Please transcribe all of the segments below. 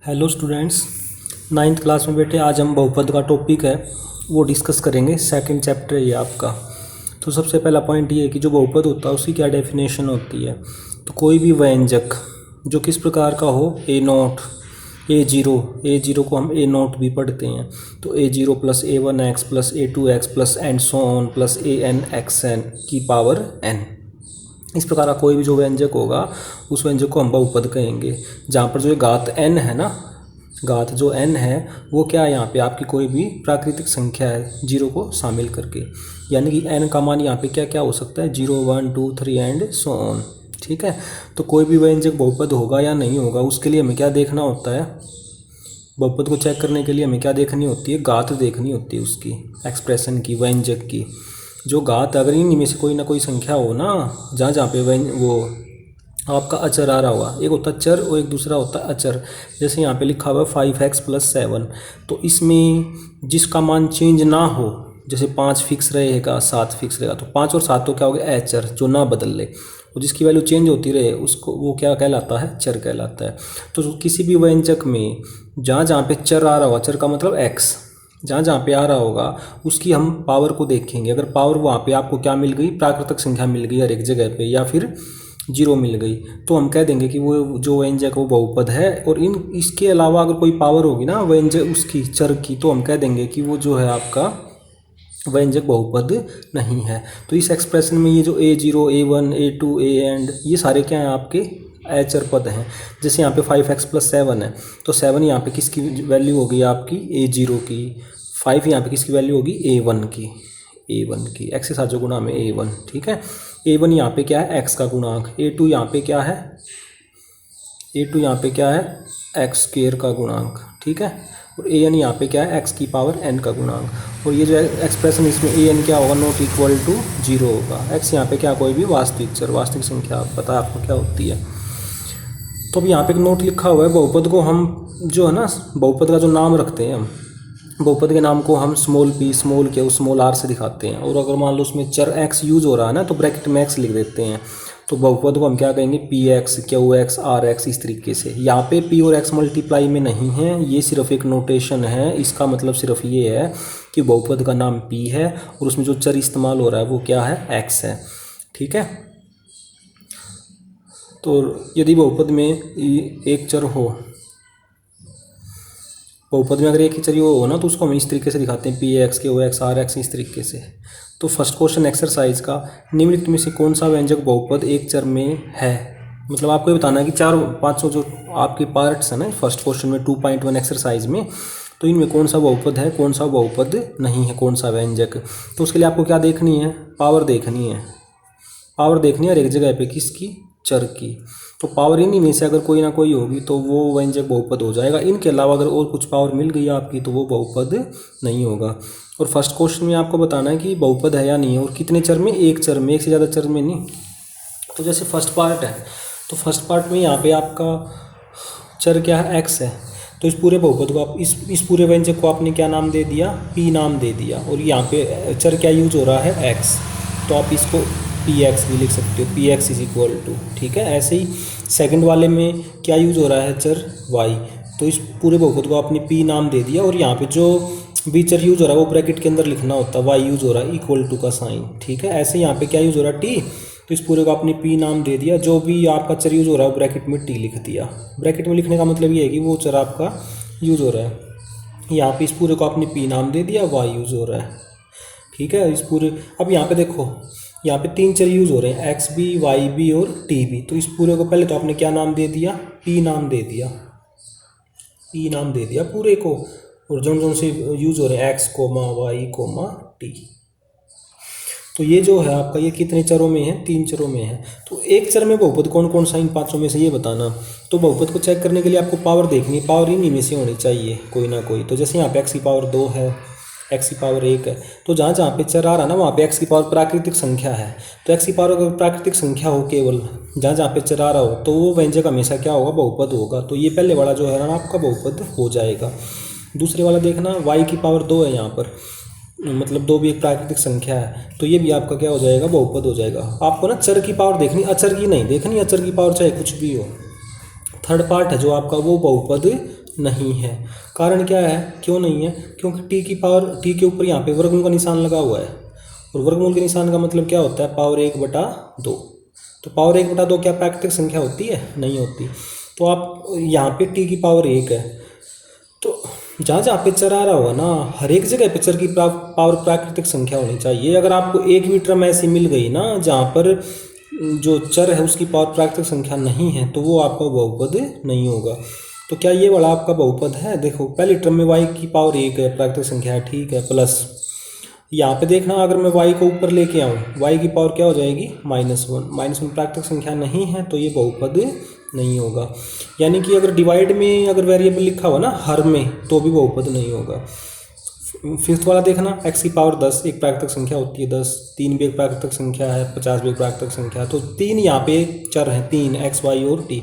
Hello students, ninth class में बैठे आज हम बहुपद का टॉपिक है वो डिस्कस करेंगे। सेकंड चैप्टर ये आपका। तो सबसे पहला पॉइंट ये है कि जो बहुपद होता है उसकी क्या डेफिनेशन होती है। तो कोई भी व्यंजक जो किस प्रकार का हो, ए जीरो को हम ए नोट भी पढ़ते हैं। तो A0 + A1x + A2x + and so on + AN की पावर n, इस प्रकार का कोई भी जो व्यंजक होगा उस व्यंजक को हम बहुपद कहेंगे। जहाँ पर जो घात n है ना, घात जो n है वो क्या है, यहाँ पे आपकी कोई भी प्राकृतिक संख्या है जीरो को शामिल करके, यानी कि n का मान यहाँ पे क्या क्या हो सकता है, 0 1 2 3 एंड सो ऑन। ठीक है, तो कोई भी व्यंजक बहुपद होगा या नहीं होगा उसके लिए हमें क्या देखना होता है, बहुपद को चेक करने के लिए हमें क्या देखनी होती है, घात देखनी होती है उसकी, एक्सप्रेशन की, व्यंजक की। जो घात अगर इनमें से कोई ना कोई संख्या हो ना, जहाँ जहाँ पे वो आपका अचर आ रहा होगा, एक होता है चर और एक दूसरा होता है अचर। जैसे यहाँ पे लिखा हुआ है 5x + 7, तो इसमें जिसका मान चेंज ना हो, जैसे 5 फिक्स रहेगा 7 फिक्स रहेगा, तो 5 और 7 तो क्या हो गया, अचर जो ना बदल ले, और जिसकी वैल्यू चेंज होती रहे उसको वो क्या कहलाता है, चर कहलाता है। तो किसी भी व्यंजक में जहाँ जहाँ पे चर आ रहा होगा, चर का मतलब x, जहाँ जहाँ पे आ रहा होगा उसकी हम पावर को देखेंगे। अगर पावर वहाँ पे आपको क्या मिल गई, प्राकृतिक संख्या मिल गई हर एक जगह पे, या फिर 0 मिल गई, तो हम कह देंगे कि वो जो व्यंजक वो बहुपद है। और इसके अलावा अगर कोई पावर होगी ना व्यंजक उसकी, चर की, तो हम कह देंगे कि वो जो है आपका व्यंजक बहुपद नहीं है। तो इस एक्सप्रेशन में ये जो A0 A1 A2 एंड ये सारे क्या हैं, आपके अचर पद हैं। जैसे यहाँ पे 5x + 7 है, तो 7 यहाँ पे किसकी वैल्यू होगी, आपकी A0 की। 5 यहाँ पे किसकी वैल्यू होगी, A1 की x के साथ जो गुणा में A1। ठीक है, A1 यहाँ पे क्या है, x का गुणांक। A2 यहाँ पे क्या है, A2 यहाँ पे क्या है, x² का गुणांक। ठीक है, और AN यहाँ पे क्या है, x की पावर n का गुणांक। और ये जो एक्सप्रेशन इसमें AN क्या होगा, नॉट इक्वल टू 0 होगा। x यहाँ पे क्या, कोई भी वास्तविक चर, वास्तविक संख्या पता है आपको क्या होती है। तो अब यहाँ पे एक नोट लिखा हुआ है, बहुपद को हम जो है ना, बहुपद का जो नाम रखते हैं हम, बहुपद के नाम को हम p स्मॉल r से दिखाते हैं। और अगर मान लो उसमें चर x यूज हो रहा है ना, तो ब्रैकेट में x लिख देते हैं। तो बहुपद को हम क्या कहेंगे, px qx rx, इस तरीके से। यहाँ पे p और x मल्टीप्लाई में नहीं है, ये सिर्फ एक नोटेशन है। इसका मतलब सिर्फ ये है कि बहुपद का नाम p है और उसमें जो चर इस्तेमाल हो रहा है वो क्या है, x है। ठीक है, तो यदि बहुपद में एक चर हो, बहुपद में अगर एक ही चर हो ना, तो उसको हम इस तरीके से दिखाते हैं, px qx rx, इस तरीके से। तो फर्स्ट क्वेश्चन एक्सरसाइज का, निम्नलिखित में से कौन सा व्यंजक बहुपद एक चर में है। मतलब आपको ये बताना है कि 400-500 जो आपके पार्ट्स हैं ना फर्स्ट क्वेश्चन में 2.1 एक्सरसाइज में, तो इनमें कौन सा बहुपद है, कौन सा बहुपद नहीं है, कौन सा व्यंजक। तो उसके लिए आपको क्या देखनी है, पावर देखनी है। पावर देखनी है हर एक जगह पे, किसकी, चर की। तो पावर इन्हीं में से अगर कोई ना कोई होगी तो वो व्यंजक बहुपद हो जाएगा। इनके अलावा अगर और कुछ पावर मिल गई आपकी तो वो बहुपद नहीं होगा। और फर्स्ट क्वेश्चन में आपको बताना है कि बहुपद है या नहीं है, और कितने चर में, एक चर में, एक से ज़्यादा चर में नहीं। तो जैसे फर्स्ट पार्ट है, तो फर्स्ट पार्ट में यहाँ पे आपका चर क्या है, x है। तो इस पूरे बहुपद को आप इस पूरे व्यंजक को आपने क्या नाम दे दिया, p नाम दे दिया। और यहाँ पे चर क्या यूज हो रहा है, x, तो आप इसको px भी लिख सकते हो, px = ठीक है। ऐसे ही सेकंड वाले में क्या यूज हो रहा है, चर y, तो इस पूरे बहुपद को आपने p नाम दे दिया। और यहाँ पे जो भी चर यूज हो रहा है वो ब्रैकेट के अंदर लिखना होता है, y यूज हो रहा है = का साइन। ठीक है, ऐसे यहाँ पे क्या यूज हो रहा है, t, तो इस पूरे को आपने p नाम दे दिया। जो भी आपका चर यूज हो रहा है वो ब्रैकेट में t लिख दिया। ब्रैकेट में लिखने का मतलब ये है कि वो चर आपका यूज हो रहा है। यहाँ पे इस पूरे को आपने p नाम दे दिया, y यूज हो रहा है। ठीक है, इस पूरे, अब यहाँ पे देखो, यहाँ पे 3 चर यूज हो रहे हैं, x भी, y भी और t भी। तो इस पूरे को पहले तो आपने क्या नाम दे दिया, p नाम दे दिया, p नाम दे दिया पूरे को। और जो से यूज हो रहे हैं, x, y, t। तो ये जो है आपका, ये कितने चरों में है, 3 चरों में है। तो एक चर में बहुपद कौन कौन सा इन 5 में से, ये बताना। तो बहुपद को चेक करने के लिए आपको पावर देखनी है, पावर इन्हीं में से होनी चाहिए कोई ना कोई। तो जैसे यहाँ पे x की पावर 2 है, x की पावर 1 है, तो जहाँ जहाँ पे चर आ रहा है ना वहाँ पे x की पावर प्राकृतिक संख्या है। तो x की पावर अगर प्राकृतिक संख्या हो केवल, जहाँ जहाँ पे चर आ रहा हो, तो वो व्यंजक हमेशा क्या होगा, बहुपद होगा। तो ये पहले वाला जो है ना आपका बहुपद हो जाएगा। दूसरे वाला देखना, y की पावर 2 है यहाँ पर, मतलब 2 भी एक प्राकृतिक संख्या है, तो ये भी आपका क्या हो जाएगा, बहुपद हो जाएगा। आपको ना चर की पावर देखनी, अचर की नहीं देखनी। अचर की पावर चाहे कुछ भी हो। थर्ड पार्ट है जो आपका, वो बहुपद नहीं है। कारण क्या है, क्यों नहीं है? क्योंकि टी की पावर, टी के ऊपर यहाँ पे वर्गमूल का निशान लगा हुआ है, और वर्गमूल के निशान का मतलब क्या होता है? पावर 1/2। तो पावर 1/2 क्या प्राकृतिक संख्या होती है? नहीं होती। तो आप यहाँ पे टी की पावर 1 है, तो जहाँ जहाँ पे चर आ रहा होगा ना, हर एक जगह पे चर की पावर प्राकृतिक संख्या होनी चाहिए। अगर आपको एक भी टर्म ऐसी मिल गई ना जहाँ पर जो चर है उसकी पावर प्राकृतिक संख्या नहीं है, तो वो आपका बहुपद नहीं होगा। तो क्या ये वाला आपका बहुपद है? देखो पहली टर्म में y की पावर 1 है, प्राकृतिक संख्या है, ठीक है, प्लस यहाँ पे देखना अगर मैं y को ऊपर लेके आऊँ, y की पावर क्या हो जाएगी? -1 प्राकृतिक संख्या नहीं है, तो ये बहुपद नहीं होगा। यानी कि अगर डिवाइड में अगर वेरिएबल लिखा हुआ ना हर में, तो भी बहुपद नहीं होगा। फिफ्थ वाला देखना, x की पावर 10 एक प्राकृतिक संख्या होती है, 10, 3 भी एक प्राकृतिक संख्या है, 50 भी एक प्राकृतिक संख्या है। तो 3 यहाँ पे चर हैं, 3 x, y और t,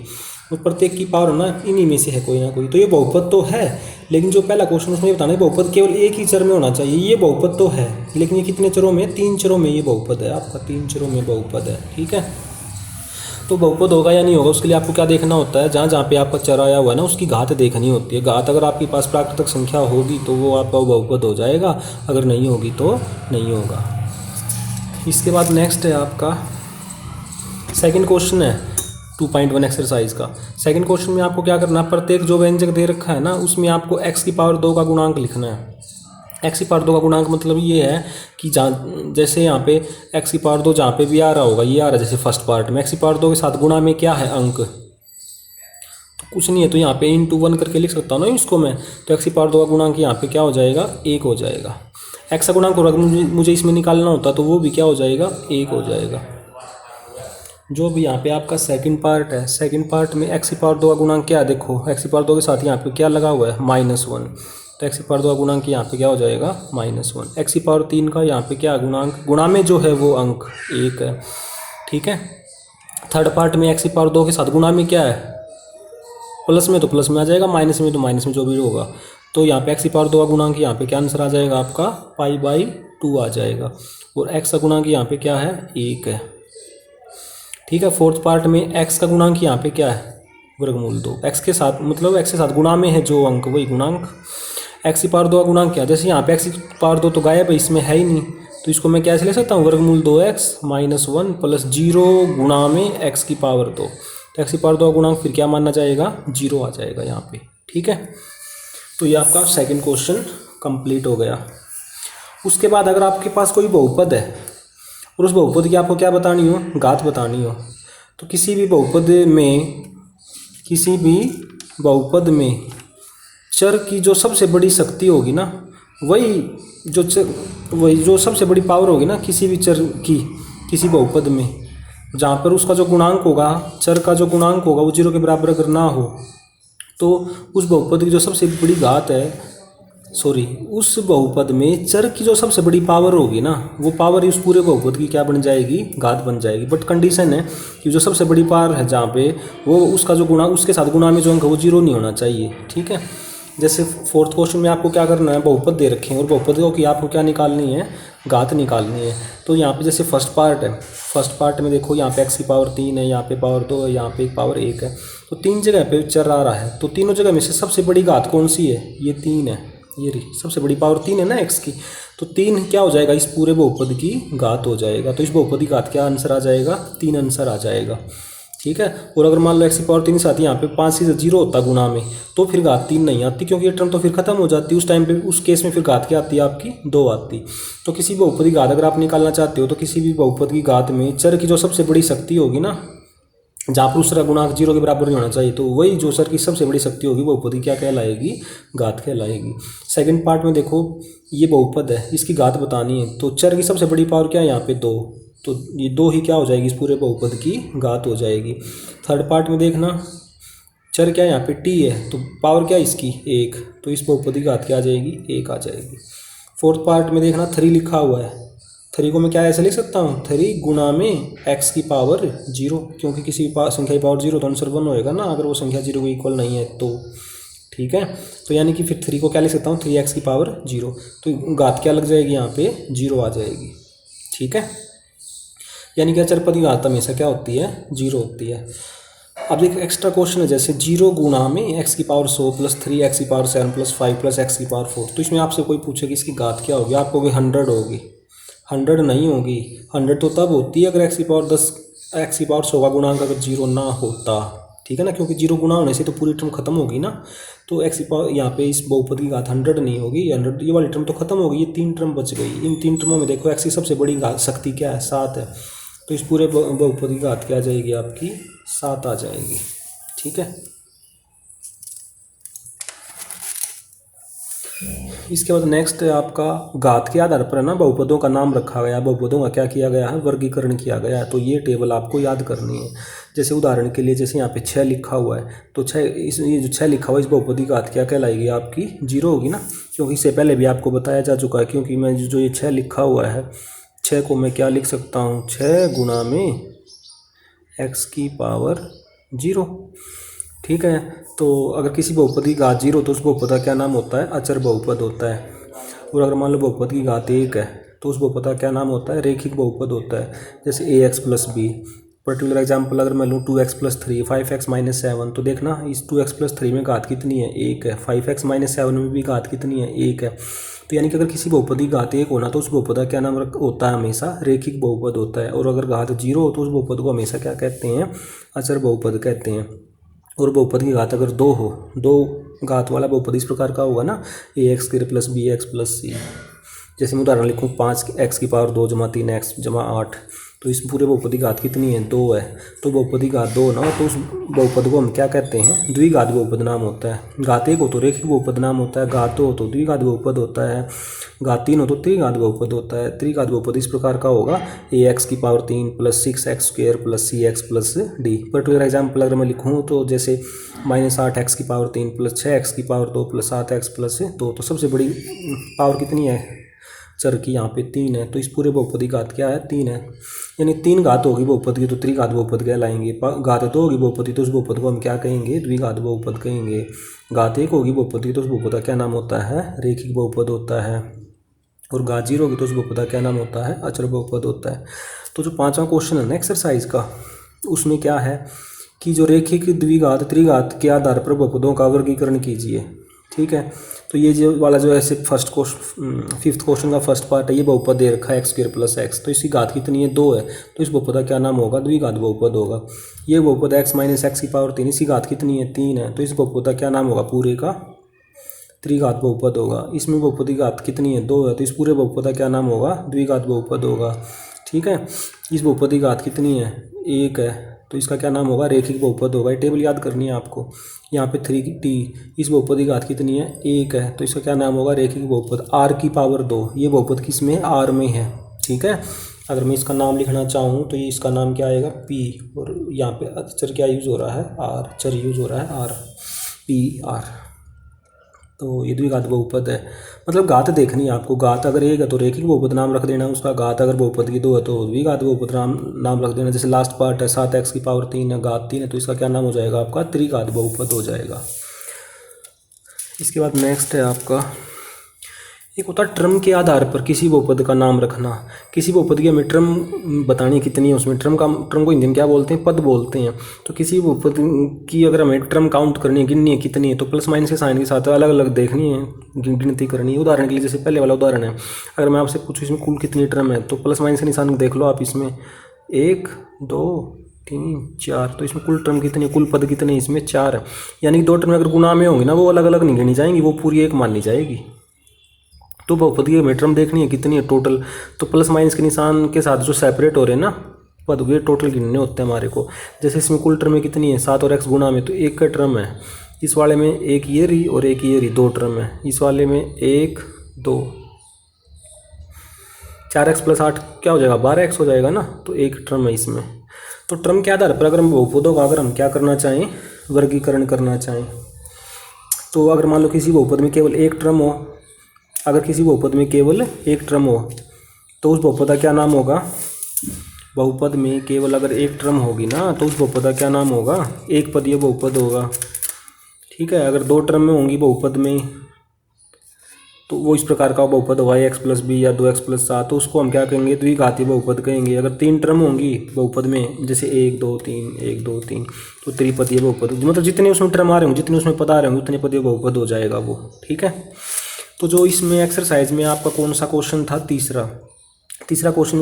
तो प्रत्येक की पावर ना इन्हीं में से है कोई ना कोई, तो ये बहुपद तो है। लेकिन जो पहला क्वेश्चन उसमें बताना है बहुपद केवल एक ही चर में होना चाहिए, ये बहुपद तो है, लेकिन ये कितने चरों में? 3 चरों में ये बहुपद है आपका, 3 चरों में बहुपद है, ठीक है। तो बहुपद होगा या नहीं होगा, उसके लिए आपको क्या देखना होता है? जहाँ जहाँ पे आपका चर आया हुआ है ना, उसकी घात देखनी होती है। घात अगर आपके पास प्राकृतिक संख्या होगी तो वो आपका बहुपद हो जाएगा, अगर नहीं होगी तो नहीं होगा। इसके बाद नेक्स्ट है आपका सेकंड क्वेश्चन है 2.1 एक्सरसाइज का। सेकंड क्वेश्चन में आपको क्या करना है? प्रत्येक जो व्यंजक दे रखा है ना, उसमें आपको x की पावर 2 का गुणांक लिखना है। x की पावर 2 का गुणांक मतलब ये है कि जहाँ जैसे यहाँ पे x की पावर 2 जहाँ पे भी आ रहा होगा, ये आ रहा है जैसे फर्स्ट पार्ट में, x की पावर 2 के साथ गुणा में क्या है? अंक। तो कुछ नहीं है, तो यहाँ पे × 1 करके लिख सकता हूँ ना इसको मैं। तो x की पावर 2 का गुणांक यहाँ पे क्या हो जाएगा? 1 हो जाएगा। x का गुणांक अगर मुझे इसमें निकालना होता तो वो भी क्या हो जाएगा? 1 हो जाएगा। जो भी यहाँ पे आपका सेकंड पार्ट है, सेकंड पार्ट में x की पावर 2 का गुणांक क्या है? देखो x की पावर 2 के साथ यहाँ पे क्या लगा हुआ है? -1। तो x की पावर 2 का गुणांक यहाँ पे क्या हो जाएगा? -1। x की पावर 3 का यहाँ पे क्या गुणांक? गुणा में जो है वो अंक 1 है, ठीक है। थर्ड पार्ट में x की पावर 2 के साथ गुणा में क्या है? प्लस में, तो प्लस में आ जाएगा, माइनस में तो माइनस में जो भी होगा। तो यहाँ पे x की पावर 2 का गुणांक यहाँ पे क्या आंसर आ जाएगा आपका? π/2 आ जाएगा। और x का गुणांक यहाँ पे क्या है? 1 है, ठीक है। फोर्थ पार्ट में x का गुणांक यहाँ पे क्या है? √2। x के साथ मतलब x के साथ गुणा में है जो अंक, वही गुणांक। x की पावर 2 का गुणांक क्या? जैसे यहाँ पे x की पावर 2 तो गायब है, इसमें है ही नहीं, तो इसको मैं कैसे ले सकता हूँ? √2x - 1 + 0 गुणा में x की पावर 2। तो x की पावर 2 का गुणांक फिर क्या माना जाएगा? 0 आ जाएगा यहाँ पे, ठीक है। तो ये आपका सेकेंड क्वेश्चन कंप्लीट हो गया। उसके बाद अगर आपके पास कोई बहुपद है और उस बहुपद की आपको क्या बतानी हो? घात बतानी हो। तो किसी भी बहुपद में चर की जो सबसे बड़ी शक्ति होगी ना, वही जो सबसे बड़ी पावर होगी ना किसी भी चर की, किसी बहुपद में, जहाँ पर उसका जो गुणांक होगा, चर का जो गुणांक होगा वो 0 के बराबर अगर ना हो, तो उस बहुपद की जो सबसे बड़ी घात है, उस बहुपद में चर की जो सबसे बड़ी पावर होगी ना, वो पावर उस पूरे बहुपद की क्या बन जाएगी? घात बन जाएगी। बट कंडीशन है कि जो सबसे बड़ी पावर है जहाँ पे वो उसका जो गुणा, उसके साथ गुणा में जो अंक है वो 0 नहीं होना चाहिए, ठीक है। जैसे फोर्थ क्वेश्चन में आपको क्या करना है? बहुपद दे रखे हैं और बहुपदों की आपको क्या निकालनी है? घात निकालनी है। तो यहाँ पे जैसे फर्स्ट पार्ट है, फर्स्ट पार्ट में देखो यहाँ पे x की पावर 3 है, यहाँ पे पावर 2 है, यहाँ पे पावर 1 है। तो 3 जगह पे चर आ रहा है, तो तीनों जगह में से सबसे बड़ी घात कौन सी है? ये 3 है, ये रही सबसे बड़ी पावर 3 है ना x की। तो 3 क्या हो जाएगा? इस पूरे बहुपद की घात हो जाएगा। तो इस बहुपद की घात क्या आंसर आ जाएगा? 3 आंसर आ जाएगा, ठीक है। और अगर मान लो x की पावर 3 साथ यहाँ पे 5 से 0 होता गुणा में, तो फिर घात 3 नहीं आती, क्योंकि ये टर्म तो फिर खत्म हो जाती। उस टाइम पे उस केस में फिर घात क्या आती है आपकी? 2 आती। तो किसी बहुपद की घात अगर आप निकालना चाहते हो, तो किसी भी बहुपद की घात में चर की जो सबसे बड़ी शक्ति होगी ना, जहाँ पर उसका गुणांक 0 के बराबर नहीं होना चाहिए, तो वही जो चर की सबसे बड़ी शक्ति होगी बहुपद की क्या कहलाएगी? घात कहलाएगी। सेकंड पार्ट में देखो ये बहुपद है, इसकी घात बतानी है, तो चर की सबसे बड़ी पावर क्या है? यहाँ पे 2, तो ये 2 ही क्या हो जाएगी? इस पूरे बहुपद की घात हो जाएगी। थर्ड पार्ट में देखना चर क्या है? यहाँ पे t है, तो पावर क्या है इसकी? 1, तो इस बहुपद की घात क्या आ जाएगी? 1 आ जाएगी। फोर्थ पार्ट में देखना 3 लिखा हुआ है, 3 को मैं क्या ऐसे लिख सकता हूँ? 3 गुणा में x की पावर 0, क्योंकि किसी संख्या की पावर 0 तो आंसर 1 होएगा ना, अगर वो संख्या 0 को इक्वल नहीं है तो, ठीक है। तो यानी कि फिर 3 को क्या लिख सकता हूँ? 3x की पावर 0, तो घात क्या लग जाएगी? यहाँ पे 0 आ जाएगी, ठीक है। यानी कि चरपद की घात हमेशा क्या होती है? 0 होती है। अब एक एक्स्ट्रा क्वेश्चन है, जैसे 0 गुणा में एक्स की पावर 100 प्लस 3 एक्स की पावर 7 प्लस 5 प्लस एक्स की पावर 4। तो इसमें आपसे कोई पूछे कि इसकी घात क्या होगी, आप कहोगे 100 होगी। 100 नहीं होगी। 100 तो तब होती है अगर एक्स की पावर 10 एक्स की पावर 100 का गुणांक अगर 0 ना होता, ठीक है ना, क्योंकि 0 गुणा होने से तो पूरी टर्म खत्म होगी ना। तो एक्स की पावर यहाँ पे इस बहुपद की घात 100 नहीं होगी, 100 ये वाली टर्म तो खत्म होगी, ये 3 टर्म बच गई। इन 3 टर्मों में देखो एक्स की सबसे बड़ी घात शक्ति क्या है, 7 है। तो इस पूरे बहुपद की घात क्या आ जाएगी आपकी, 7 आ जाएगी। ठीक है। इसके बाद नेक्स्ट है आपका घात के आधार पर है ना बहुपदों का नाम रखा गया है, बहुपदों का क्या किया गया है, वर्गीकरण किया गया है। तो ये टेबल आपको याद करनी है। जैसे उदाहरण के लिए जैसे यहाँ पे 6 लिखा हुआ है, तो 6 ये जो 6 लिखा हुआ है इस बहुपद की घात क्या कहलाएगी आपकी, 0 होगी ना, क्योंकि इससे पहले भी आपको बताया जा चुका है। क्योंकि मैं जो ये 6 लिखा हुआ है, 6 को मैं क्या लिख सकता हूँ, 6 गुणा में एक्स की पावर 0। ठीक है। तो अगर किसी बहुपद की घात 0 तो उस बहुपद का क्या नाम होता है, अचर बहुपद होता है। और अगर मान लो बहुपद की घात 1 है तो उस बहुपद का क्या नाम होता है, रेखिक बहुपद होता है। जैसे ax plus b, particular example अगर मैं लूँ 2x प्लस 3 5x माइनस 7, तो देखना इस 2x प्लस 3 में घात कितनी है, 1 है। 5x माइनस 7 में भी घात कितनी है, 1 है। तो यानी कि अगर किसी बहुपद की घात 1 होना तो उस बहुपद का क्या नाम होता है, हमेशा रेखिक बहुपद होता है। और अगर घात 0 हो तो उस बहुपद को हमेशा क्या कहते हैं, अचर बहुपद कहते हैं। और बहुपद की घात अगर 2 हो, 2 घात वाला बहुपद इस प्रकार का होगा ना, ax² plus bx plus c। जैसे मैं उदाहरण लिखूँ 5x की पावर 2 जमा 3x जमा 8, तो इस पूरे बहुपद की घात कितनी है, 2 है। तो बहुपद की घात 2 ना हो तो उस बहुपद को हम क्या कहते हैं, द्विघात बहुपद नाम होता है। घात 1 हो तो रेखिक बहुपद नाम होता है, घात 2 हो तो द्विघात बहुपद होता है, घात 3 हो तो त्रिघात बहुपद होता है। त्रिघात बहुपद इस प्रकार का होगा, ax की power 3 plus 6x² plus cx plus d। Particular example अगर मैं लिखूँ तो जैसे -8x की पावर 3 प्लस 6x की पावर 2 प्लस 7x प्लस 2। तो सबसे बड़ी पावर कितनी है चर की, यहाँ पे 3 है। तो इस पूरे बहुपद की घात क्या है, 3 है। यानी 3 घात होगी बहुपद की तो त्रिघात बहुपद कहलाएंगे। घात 2 होगी बहुपद की तो उस बहुपद को हम क्या कहेंगे, द्विघात बहुपद कहेंगे। घात 1 होगी बहुपद की तो उस बहुपद का क्या नाम होता है, रेखिक बहुपद होता है। और घात 0 होगी तो उस बहुपद का क्या नाम होता है, अचर बहुपद होता है। तो जो 5वां क्वेश्चन है ना एक्सरसाइज का, उसमें क्या है कि जो रेखिक द्विघात त्रिघात के आधार पर बहुपदों का वर्गीकरण कीजिए। ठीक है। तो ये जो वाला जो है फर्स्ट क्वेश्चन 5th क्वेश्चन का फर्स्ट पार्ट है, ये बहुपद दे रखा है x² प्लस x, तो इसकी घात कितनी है, 2 है। तो इस बहुपद का क्या नाम होगा, द्विघात बहुपद होगा। ये बहुपद x माइनस एक्स की पावर 3, इसकी घात कितनी है, 3 है। तो इस बहुपद का क्या नाम होगा, पूरे का त्रिघात बहुपद होगा। इसमें बहुपद की घात कितनी है, 2 है। तो इस पूरे बहुपद का क्या नाम होगा, द्विघात बहुपद होगा। ठीक है। इस बहुपद की घात कितनी है, 1 है। तो इसका क्या नाम होगा, रेखिक बहुपद होगा। ये टेबल याद करनी है आपको। यहाँ पे 3t, इस बहुपद की घात कितनी है, 1 है। तो इसका क्या नाम होगा, रेखिक बहुपद। r की पावर 2, ये बहुपद किस में, r में है। ठीक है। अगर मैं इसका नाम लिखना चाहूँ तो ये इसका नाम क्या आएगा, p। और यहाँ पे चर क्या यूज़ हो रहा है, r, चर यूज़ हो रहा है r, p r। तो ये द्विघात बहुपद है। मतलब घात देखनी है आपको। घात अगर 1 है तो रेखिक बहुपद नाम रख देना उसका। घात अगर बहुपद की 2 है तो द्विघात बहुपद नाम रख देना। जैसे लास्ट पार्ट है 7x की पावर 3 है, घात 3 है, तो इसका क्या नाम हो जाएगा आपका, त्रिघात बहुपद हो जाएगा। इसके बाद नेक्स्ट है आपका, एक होता है टर्म के आधार पर किसी बहुपद का नाम रखना। किसी बहुपद की हमें टर्म बतानी है कितनी है, उसमें टर्म को हिंदी में क्या बोलते हैं, पद बोलते हैं। तो किसी बहुपद की अगर हमें टर्म काउंट करनी है, गिननी है कितनी है, तो प्लस माइनस के साइन के साथ अलग अलग देखनी है, गिनती करनी है। उदाहरण के लिए जैसे पहले वाला उदाहरण है, अगर मैं आपसे पूछूँ इसमें कुल कितनी टर्म है, तो प्लस माइनस के निशान देख लो आप। इसमें 1 2 3 4, तो इसमें कुल टर्म कितनी, कुल पद कितने, इसमें 4 है। यानी कि 2 टर्म अगर गुणा में होंगी ना, वो अलग अलग नहीं गिनी जाएंगी, वो पूरी एक मानी जाएगी। तो बहुपद की हमें टर्म देखनी है कितनी है टोटल, तो प्लस माइनस के निशान के साथ जो सेपरेट हो रहे हैं ना पद, वे टोटल गिनने होते हैं हमारे को। जैसे इसमें कुल टर्म कितनी है, 7 और x गुणा में, तो 1 का टर्म है। इस वाले में एक ये रही और एक ये रही, 2 टर्म है। इस वाले में 1 2, 4x प्लस 8 क्या हो जाएगा, 12x हो जाएगा ना। तो 1 टर्म है इसमें। तो टर्म के आधार पर अगर हम बहुपदों का अगर हम क्या करना चाहें, वर्गीकरण करना चाहें, तो अगर मान लो किसी बहुपद में केवल 1 टर्म हो, अगर किसी बहुपद में केवल 1 टर्म हो तो उस बहुपद का क्या नाम होगा, बहुपद में केवल अगर 1 टर्म होगी ना तो उस बहुपद का क्या नाम होगा, एक पदीय बहुपद होगा। ठीक है। अगर 2 टर्म में होंगी बहुपद में तो वो इस प्रकार का बहुपद होगा एक्स प्लस बी या 2x+7, तो उसको हम क्या कहेंगे, द्विघातीय बहुपद कहेंगे। अगर 3 टर्म होंगी बहुपद में, जैसे 1 2 3 1 2 3, तो त्रिपदीय बहुपद, मतलब जितने उसमें टर्म आ रहे होंगे, जितने उसमें पद आ रहे होंगे, उतने पदीय बहुपद हो जाएगा वो। ठीक है, तो जो इसमें एक्सरसाइज में आपका कौन सा क्वेश्चन था, तीसरे क्वेश्चन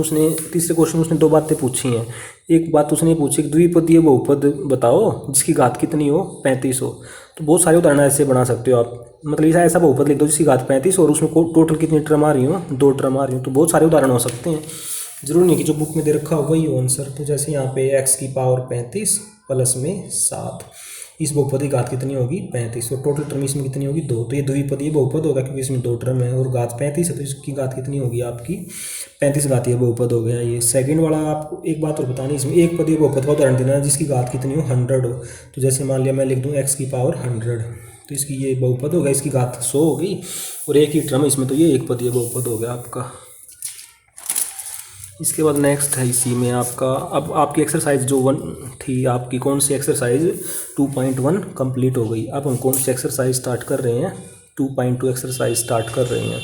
उसने 2 बातें पूछी हैं। एक बात उसने पूछी कि द्विपदीय बहुपद बताओ जिसकी घात कितनी हो, 35 हो। तो बहुत सारे उदाहरण ऐसे बना सकते हो आप, मतलब ऐसा बहुपद लिख दो जिसकी घात 35 और उसमें टोटल कितनी टर्म आ रही हो, 2 टर्म आ रही हो। तो बहुत सारे उदाहरण हो सकते हैं, जरूरी नहीं कि जो बुक में दे रखा हो वही हो आंसर। तो जैसे यहाँ पे x की पावर 35 प्लस में 7, इस बहुपद की घात कितनी होगी, 35, और टोटल टर्म इसमें कितनी होगी, 2। तो ये द्विपदीय बहुपद होगा क्योंकि इसमें 2 टर्म है और घात 35 है, तो इसकी घात कितनी होगी आपकी 35 घातीय बहुपद हो गया ये। सेकंड वाला आपको एक बात और बतानी, इसमें एक पदीय बहुपद का उदाहरण देना है जिसकी घात कितनी हो, 100 हो। तो जैसे मान लिया मैं लिख दूँ x की पावर 100, तो इसकी ये बहुपद होगा, इसकी घात 100 होगी और एक ही टर्म इसमें, तो ये एक पदीय बहुपद हो गया आपका। इसके बाद नेक्स्ट है इसी में आपका, अब आपकी एक्सरसाइज जो 1 थी आपकी, कौन सी एक्सरसाइज 2.1 कंप्लीट हो गई। अब हम कौन सी एक्सरसाइज स्टार्ट कर रहे हैं, 2.2 एक्सरसाइज स्टार्ट कर रहे हैं।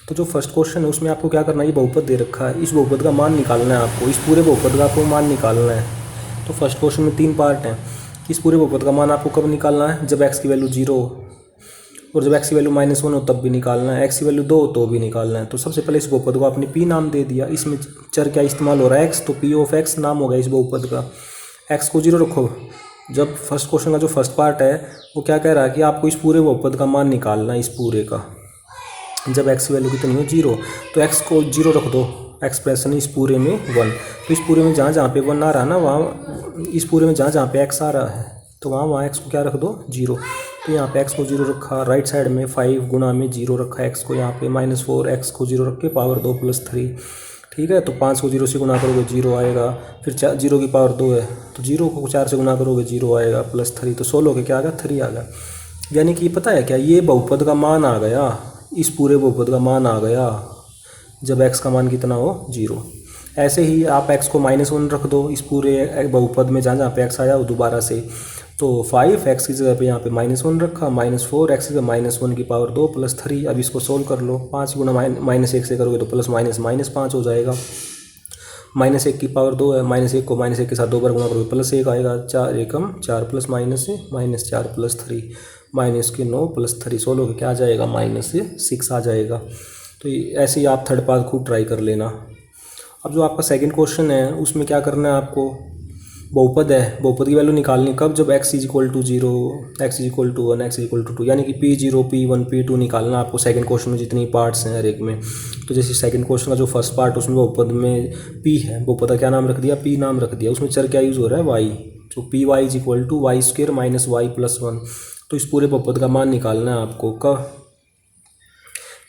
तो जो फर्स्ट क्वेश्चन है उसमें आपको क्या करना है, ये बहुपद दे रखा है, इस बहुपद का मान निकालना है आपको, इस पूरे बहुपद का आपको मान निकालना है। तो फर्स्ट क्वेश्चन में 3 पार्ट हैं। इस पूरे बहुपद का मान आपको कब निकालना है, जब x की वैल्यू 0 हो, और जब x की वैल्यू -1 हो तब भी निकालना है, x की वैल्यू 2 हो तो भी निकालना है। तो सबसे पहले इस बहुपद को आपने p नाम दे दिया, इसमें चर क्या इस्तेमाल हो रहा है, x, तो p ऑफ x नाम हो गया इस बहुपद का। x को 0 रखो। जब फर्स्ट क्वेश्चन का जो फर्स्ट पार्ट है वो क्या कह रहा है कि आपको इस पूरे बहुपद का मान निकालना है, इस पूरे का, जब x की वैल्यू कितनी हो, 0। तो x को 0 रख दो, एक्सप्रेशन इस पूरे में 1। तो इस पूरे में जहाँ जहाँ पे 1 आ रहा है ना, वहाँ इस पूरे में जहाँ जहाँ पे x आ रहा है, तो वहाँ x को क्या रख दो, 0। तो यहाँ पे x को 0 रखा, राइट साइड में 5 गुना में 0 रखा x को, यहाँ पे -4, x को 0 रख के पावर 2 + 3। ठीक है, तो 5 को 0 से गुना करोगे 0 आएगा, फिर 0 की पावर 2 है तो 0 को 4 से गुना करोगे 0 आएगा, +3, तो 16 के क्या आ गया, 3 आ गया। यानी कि पता है क्या, ये बहुपद का मान आ गया, इस पूरे बहुपद का मान आ गया जब x का मान कितना हो, 0। ऐसे ही आप x को -1 रख दो इस पूरे बहुपद में, जहाँ जहाँ पे x आया वो दोबारा से, तो 5x की जगह पे यहाँ पे -1 रखा, -4x की जगह -1 की पावर 2 + 3। अब इसको सोल्व कर लो, 5 गुना -1 से करोगे तो प्लस माइनस -5 हो जाएगा। -1 की पावर 2 है, -1 को -1 के साथ 2 बार गुना करोगे +1 आएगा, 4 एकम 4 प्लस माइनस से -4 + 3, -9 + 3, 16 के क्या आ जाएगा, -6 आ जाएगा। तो ऐसे ही आप थर्ड पार्ट खूब ट्राई कर लेना। अब जो आपका सेकंड क्वेश्चन है उसमें क्या करना है आपको, बहुपद है, बहुपद की वैल्यू निकालनी कब, जब x = 0, x = 1, x = 2, यानी कि P0 P1 P2 निकालना आपको सेकंड क्वेश्चन में, जितनी पार्ट्स हैं हर एक में। तो जैसे सेकंड क्वेश्चन का जो फर्स्ट पार्ट उसमें बहुपद में P है, बहुपद का क्या नाम रख दिया, P नाम रख दिया, उसमें चर क्या यूज़ हो रहा है, y। तो Py = y² - y + 1। तो इस पूरे बहुपद का मान निकालना है आपको कब,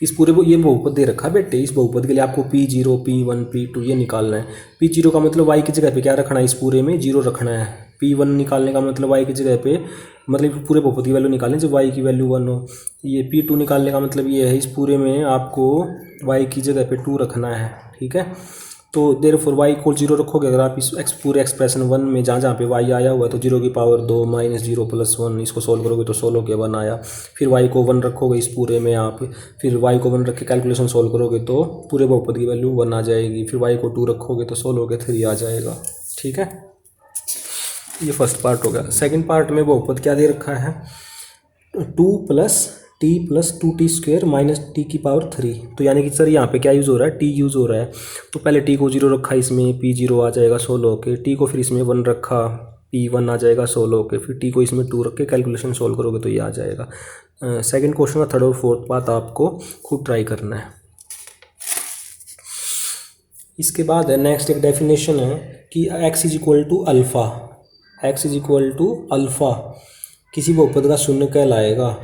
इस पूरे ये बहुपद दे रखा है बेटे, इस बहुपद के लिए आपको P0 P1 P2 ये निकालना है। P0 का मतलब y की जगह पे क्या रखना है, इस पूरे में 0 रखना है। P1 निकालने का मतलब y की जगह पे, मतलब पूरे बहुपद की वैल्यू निकालनी जब y की वैल्यू 1 हो। ये P2 निकालने का मतलब ये है, इस पूरे में आपको y की जगह पे 2 रखना है। ठीक है, तो देयरफॉर y को 0 रखोगे, अगर आप इस पूरे एक्सप्रेशन 1 में जहाँ जहाँ पे y आया हुआ, तो 0 की पावर 2 -0 + 1, इसको सोल्व करोगे तो 16 के 1 आया। फिर y को 1 रखोगे इस पूरे में आप, फिर y को 1 रख के कैलकुलेशन सोल्व करोगे तो पूरे बहुपद की वैल्यू 1 आ जाएगी। फिर y को 2 रखोगे तो 16 के 3 आ जाएगा। ठीक है, ये फर्स्ट पार्ट हो गया। सेकेंड पार्ट में बहुपद क्या दे रखा है, 2 + t + 2t² - t की पावर 3। तो यानी कि सर यहाँ पे क्या यूज़ हो रहा है, t यूज़ हो रहा है। तो पहले t को 0 रखा, इसमें P0 आ जाएगा 16 के, t को फिर इसमें 1 रखा, P1 आ जाएगा 16 के, फिर t को इसमें 2 रख के कैलकुलेशन सोल्व करोगे तो ये आ जाएगा। सेकंड क्वेश्चन का थर्ड और फोर्थ पार्ट आपको खूब ट्राई करना है। इसके बाद है नेक्स्ट एक डेफिनेशन है कि x = अल्फ़ा, x = अल्फ़ा किसी बहुपद का शून्य कहलाएगा।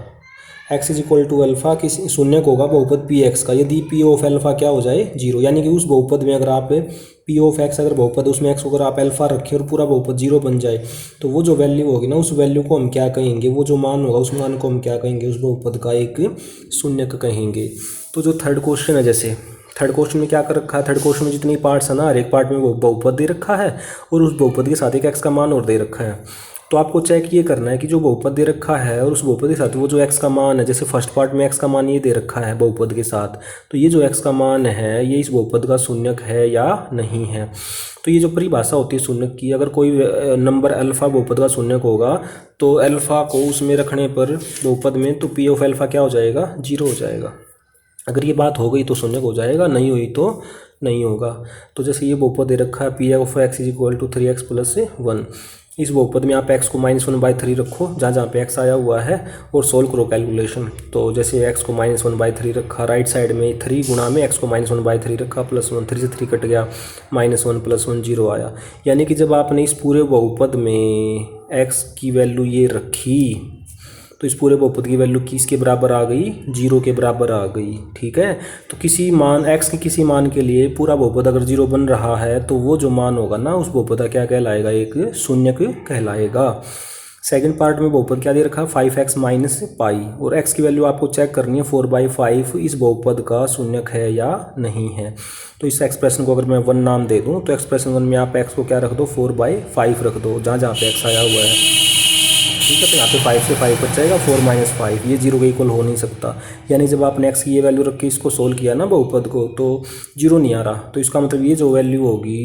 x = अल्फ़ा किसी शून्य को होगा बहुपद Px का, यदि P ऑफ अल्फ़ा क्या हो जाए, 0। यानी कि उस बहुपद में अगर आप P ऑफ x अगर बहुपद, उसमें x को अगर आप अल्फ़ा रखें और पूरा बहुपद 0 बन जाए, तो वो जो वैल्यू होगी ना, उस वैल्यू को हम क्या कहेंगे, वो जो मान होगा उस मान को हम क्या कहेंगे, उस बहुपद का एक शून्यक कहेंगे। तो जो थर्ड क्वेश्चन है, जैसे थर्ड क्वेश्चन में क्या कर रखा है, थर्ड क्वेश्चन में जितनी पार्ट्स है ना, हर एक पार्ट में वो बहुपद दे रखा है और उस बहुपद के साथ एक x का मान और दे रखा है। तो आपको चेक ये करना है कि जो बहुपद दे रखा है और उस बहुपद के साथ वो जो x का मान है, जैसे फर्स्ट पार्ट में x का मान ये दे रखा है बहुपद के साथ, तो ये जो x का मान है ये इस बहुपद का शून्यक है या नहीं है। तो ये जो परिभाषा होती है शून्यक की, अगर कोई नंबर अल्फ़ा बहुपद का शून्यक होगा तो अल्फ़ा को उसमें रखने पर बहुपद में, तो पी ऑफ अल्फ़ा क्या हो जाएगा, 0 हो जाएगा। अगर ये बात हो गई तो शून्यक हो जाएगा, नहीं हुई तो नहीं होगा। तो जैसे ये बहुपद दे रखा है p of x is equal to 3x + 1, इस बहुपद में आप x को -1/3 रखो जहाँ जहाँ पे x आया हुआ है और सोल्व करो कैलकुलेशन। तो जैसे x को -1/3 रखा, राइट साइड में 3 गुणा में x को -1/3 रखा, +1, 3 से 3 कट गया, -1 + 1 0 आया। यानी कि जब आपने इस पूरे बहुपद में x की वैल्यू ये रखी तो इस पूरे बहुपद की वैल्यू किसके बराबर आ गई, 0 के बराबर आ गई। ठीक है, तो किसी मान x के किसी मान के लिए पूरा बहुपद अगर 0 बन रहा है तो वो जो मान होगा ना उस बहुपद का क्या कहलाएगा, एक शून्यक कहलाएगा। सेकंड पार्ट में बहुपद क्या दे रखा है, 5x - पाई, और x की वैल्यू आपको चेक करनी है 4/5 इस बहुपद का शून्यक है या नहीं है। तो इस एक्सप्रेशन को अगर मैं 1 नाम दे दूं तो एक्सप्रेशन 1 में आप x को क्या रख दो, 4/5 रख दो जहाँ जहाँ पे x आया हुआ है। ठीक है, तो यहाँ पे 5 से 5 बच जाएगा, 4 - 5, ये 0 के इक्वल हो नहीं सकता। यानी जब आपने x की ये वैल्यू रख के इसको सोल्व किया ना बहुपद को तो 0 नहीं आ रहा, तो इसका मतलब ये जो वैल्यू होगी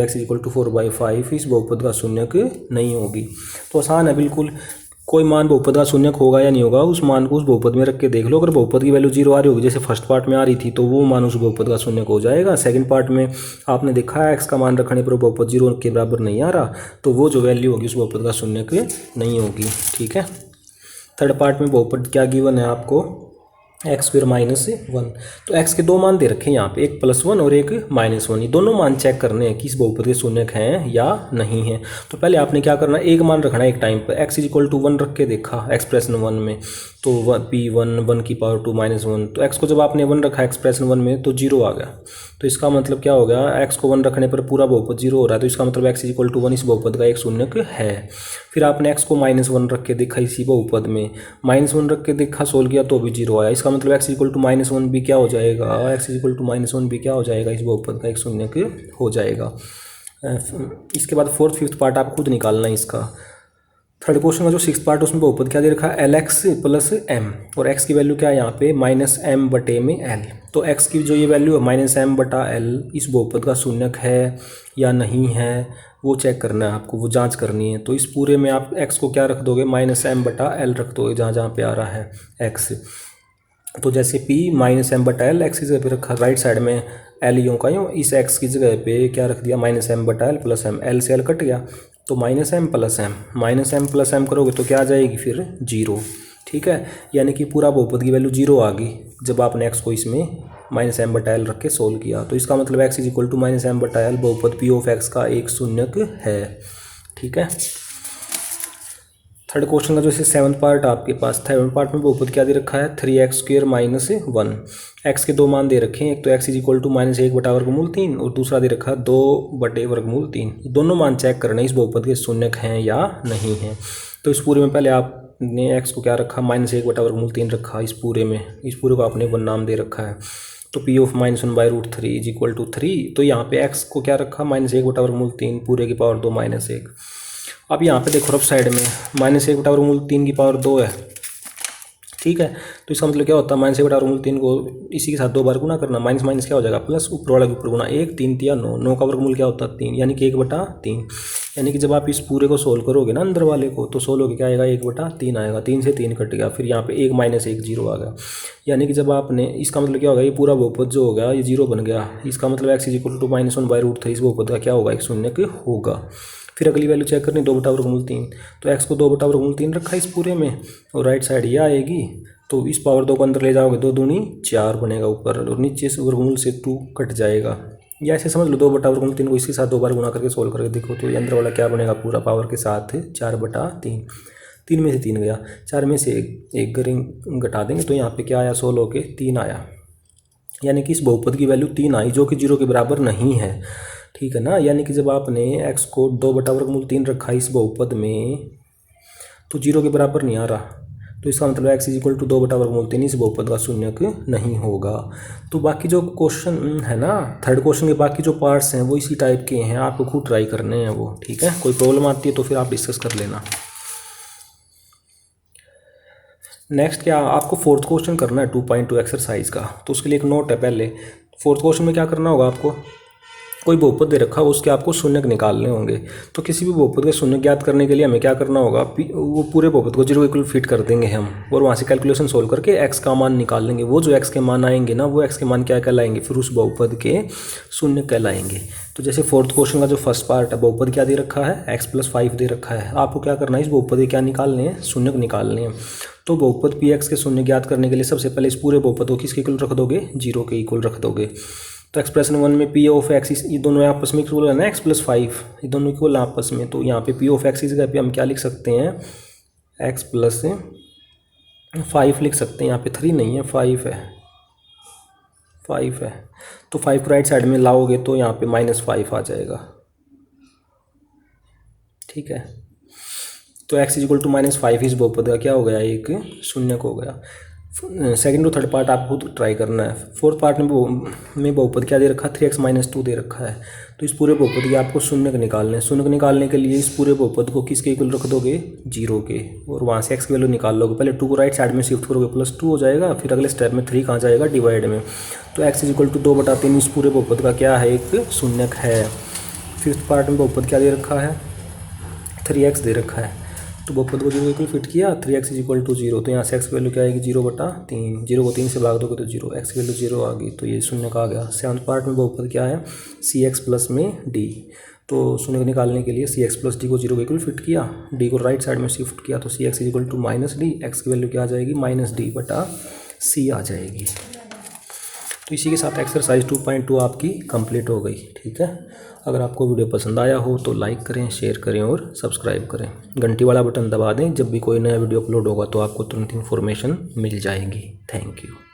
x इक्वल टू 4/5 इस बहुपद का शून्यक नहीं होगी। तो आसान है बिल्कुल, कोई मान बहुपद का शून्यक होगा या नहीं होगा उस मान को उस बहुपद में रख के देख लो। अगर बहुपद की वैल्यू 0 आ रही होगी जैसे फर्स्ट पार्ट में आ रही थी तो वो मान उस बहुपद का शून्यक हो जाएगा। सेकंड पार्ट में आपने देखा है x का मान रखने पर बहुपद 0 के बराबर नहीं आ रहा, तो वो जो वैल्यू होगी उस बहुपद का शून्यक नहीं होगी। ठीक है, थर्ड पार्ट में बहुपद क्या गिवन है आपको, x² - 1। तो x के दो मान दे रखे हैं यहाँ पे, एक +1 और एक -1, ये दोनों मान चेक करने हैं कि इस बहुपद के शून्यक हैं या नहीं है। तो पहले आपने क्या करना है, एक मान रखना है एक टाइम पर, x इक्वल टू 1 रख के देखा एक्सप्रेशन 1 में, तो p1 1 की पावर 2 -1, तो x को जब आपने 1 रखा एक्सप्रेशन 1 में तो 0 आ गया। तो इसका मतलब क्या हो गया, x को 1 रखने पर पूरा बहुपद 0 हो रहा है, तो इसका मतलब x इक्वल टू 1 इस बहुपद का एक शून्यक है। फिर आपने x को -1 रख के देखा इसी बहुपद में, -1 रख के देखा सोल्व किया तो भी 0 आया, इसका मतलब x इक्वल टू -1 भी क्या हो जाएगा, x इक्वल टू -1 भी क्या हो जाएगा, इस बहुपद का एक शून्यक हो जाएगा। इसके बाद फोर्थ फिफ्थ पार्ट आप खुद निकालना है इसका। थर्ड क्वेश्चन का जो सिक्स पार्ट उसमें बहुपद क्या दे रखा है, LX + M, और x की वैल्यू क्या है यहाँ पे -m/L। तो x की जो ये वैल्यू है -m/L इस बहुपद का शून्यक है या नहीं है वो चेक करना है आपको, वो जांच करनी है। तो इस पूरे में आप x को क्या रख दोगे, -m/L रख दोगे जहाँ जहाँ पे आ रहा है x। तो जैसे p -m/L x की जगह पे रखा, राइट साइड में L यूँ का यूँ, इस x की जगह पे क्या रख दिया -m/L + m, L से L कट गया तो -m + m करोगे तो क्या आ जाएगी फिर 0। ठीक है, यानी कि पूरा बहुपद की वैल्यू 0 आ गई जब आपने x को इसमें -m/L रख के सोल्व किया। तो इसका मतलब x इक्वल टू -m/L बहुपद p ऑफ x का एक शून्यक है। ठीक है, थर्ड क्वेश्चन का जो इसे सेवन्थ पार्ट आपके पास, सेवन्थ पार्ट में बहुपद क्या दे रखा है, 3x² - 1। x के दो मान दे रखे हैं, एक तो x इक्वल टू -1/3 और दूसरा दे रखा है 2/3। दोनों मान चेक करना है इस बहुपद के शून्यक हैं या नहीं हैं। तो इस पूरे में पहले आपने x को क्या रखा, -1/3 रखा, इस पूरे को आपने 1 नाम दे रखा है। तो p of -1/√3 is equal to 3, तो यहाँ पे x को क्या रखा, -1/3 पूरे की पावर 2 -1। अब यहाँ पे देखो लेफ्ट साइड में -1/3 की पावर 2 है। ठीक है, तो इसका मतलब क्या होता है, -1/3 को इसी के साथ 2 बार गुना करना, माइनस माइनस क्या हो जाएगा प्लस, ऊपर वाला के ऊपर गुना, 1 3 3 9, 9 का वर्गमूल क्या होता है 3, यानी कि 1/3। यानी कि जब आप इस पूरे को सोल्व करोगे ना अंदर वाले को, तो सोल्व होकर क्या आएगा, 1/3 आएगा, 3 से 3 कट गया, फिर यहाँ पे 1 - 1 0 आ गया। यानी कि जब आपने, इसका मतलब क्या होगा, ये पूरा बहुपद जो होगा ये 0 बन गया। इसका मतलब x इक्वल टू -1/√3 इस बहुपद का क्या होगा, एक शून्यक होगा। फिर अगली वैल्यू चेक करनी 2/3, तो x को 2/3 रखा इस पूरे में, और राइट साइड ये आएगी, तो इस पावर 2 को अंदर ले जाओगे, 2 दूनी 4 बनेगा ऊपर, और नीचे से वर्गमूल से 2 कट जाएगा। या ऐसे समझ लो 2/3 को इसके साथ 2 बार गुना करके सोल्व करके देखो, तो ये अंदर वाला क्या बनेगा, पूरा पावर के साथ 4/3। 3 में से 3 गया, 4 में से एक घटा देंगे तो यहाँ पे क्या आया, 16 के 3 आया। यानी कि इस बहुपद की वैल्यू 3 आई, जो कि 0 के बराबर नहीं है। ठीक है ना, यानी कि जब आपने x को 2/3 रखा इस बहुपद में तो 0 के बराबर नहीं आ रहा, तो इसका मतलब एक्स इज इक्वल टू 2/वर्गमूल 3 इस बहुपद का शून्यक नहीं होगा। तो बाकी जो क्वेश्चन है ना, थर्ड क्वेश्चन के बाकी जो पार्ट्स हैं वो इसी टाइप के हैं, आपको खुद ट्राई करने हैं वो, ठीक है। कोई प्रॉब्लम आती है तो फिर आप डिस्कस कर लेना। नेक्स्ट क्या आपको फोर्थ क्वेश्चन करना है 2.2 एक्सरसाइज का, तो उसके लिए एक नोट है पहले। फोर्थ क्वेश्चन में क्या करना होगा आपको, कोई बहुपद दे रखा हो उसके आपको शून्यक निकालने होंगे। तो किसी भी बहुपद के शून्यक ज्ञात करने के लिए हमें क्या करना होगा, वो पूरे बहुपद को 0 के इक्वल फिट कर देंगे हम, और वहाँ से कैलकुलेशन सोल्व करके एक्स का मान निकाल लेंगे। वो जो एक्स के मान आएंगे ना, वो एक्स के मान क्या कहलाएंगे, फिर उस बहुपद के शून्यक कहलाएंगे। तो जैसे फोर्थ क्वेश्चन का जो फर्स्ट पार्ट है, बहुपद क्या दे रखा है, x+5 दे रखा है। आपको क्या करना है, इस बहुपद के क्या निकालने हैं, शून्यक निकालने हैं। तो बहुपद px के शून्य ज्ञात करने के लिए सबसे पहले इस पूरे बहुपद को किसके इक्वल रख दोगे, 0 के इक्वल रख दोगे। तो एक्सप्रेशन 1 में पी ऑफ एक्स, ये दोनों आपस में इक्वल है ना, x+5, ये दोनों इक्वल आपस में। तो यहाँ पे पी ऑफ एक्स की जगह पे हम क्या लिख सकते हैं, x+5 लिख सकते हैं। यहाँ पे 3 नहीं है, 5 है, 5 है। तो 5 को राइट साइड में लाओगे तो यहाँ पे -5 आ जाएगा, ठीक है। तो x इज इक्वल टू -5 इस बहुपद का क्या हो गया, एक शून्यक हो गया। सेकंड और थर्ड पार्ट आप खुद ट्राई करना है। फोर्थ पार्ट में बहुपद क्या दे रखा है, 3x-2 दे रखा है। तो इस पूरे बहुपद के आपको शून्यक निकालने हैं। शून्यक निकालने के लिए इस पूरे बहुपद को किसके इक्वल रख दोगे, 0 के, और वहाँ से x की वैल्यू निकाल लोगे। पहले 2 को राइट साइड में शिफ्ट करोगे, +2 हो जाएगा। फिर अगले स्टेप में 3 कहाँ जाएगा, डिवाइड में। तो x इज इक्वल टू 2/3 इस पूरे बहुपद का क्या है, एक शून्यक है। फिफ्थ पार्ट में बहुपद क्या दे रखा है, 3x दे रखा है। तो बहुपद को 0 इक्वल फिट किया, 3x इज इक्वल टू 0। तो यहाँ से x की वैल्यू क्या आएगी, 0/3। 0 को 3 से भाग दोगे तो 0, x की वैल्यू 0 आ गई, तो ये शून्य का आ गया। सेवन्थ पार्ट में बहुपद क्या है, cx प्लस में d। तो शून्य को निकालने के लिए cx प्लस d को 0 के इक्वल फिट किया, d को राइट साइड में शिफ्ट किया, तो cx is equal to -d, x की वैल्यू क्या आ जाएगी, -d/c आ जाएगी। तो इसी के साथ एक्सरसाइज 2.2 आपकी कंप्लीट हो गई, ठीक है। अगर आपको वीडियो पसंद आया हो तो लाइक करें, शेयर करें और सब्सक्राइब करें। घंटी वाला बटन दबा दें, जब भी कोई नया वीडियो अपलोड होगा तो आपको तुरंत इन्फॉर्मेशन मिल जाएगी। Thank you.